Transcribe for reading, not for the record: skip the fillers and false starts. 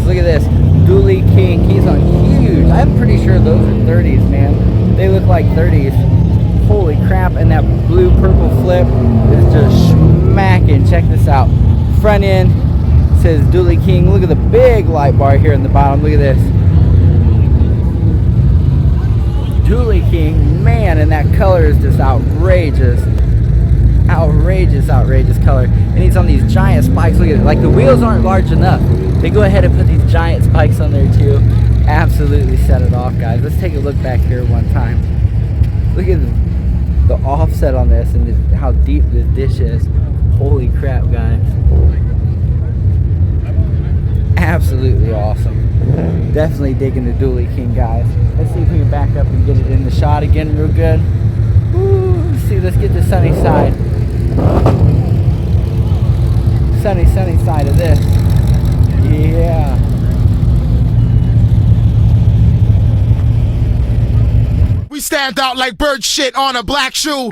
Look at this. Dually King. He's on huge. I'm pretty sure those are 30s, man. They look like 30s. Holy crap. And that blue purple flip is just smacking. Check this out. Front end says Dually King. Look at the big light bar here in the bottom. Look at this. Dually King. Man, and that color is just outrageous. Outrageous color. And he's on these giant spikes. Look at it. Like, the wheels aren't large enough. They go ahead and put these giant spikes on there too. Absolutely set it off, guys. Let's take a look back here one time. Look at the offset on this and how deep this dish is. Holy crap, guys. Absolutely awesome. Definitely digging the Dually King, guys. Let's see if we can back up and get it in the shot again real good. Woo, let's see, let's get the sunny side. Sunny side of this. Yeah. We stand out like bird shit on a black shoe.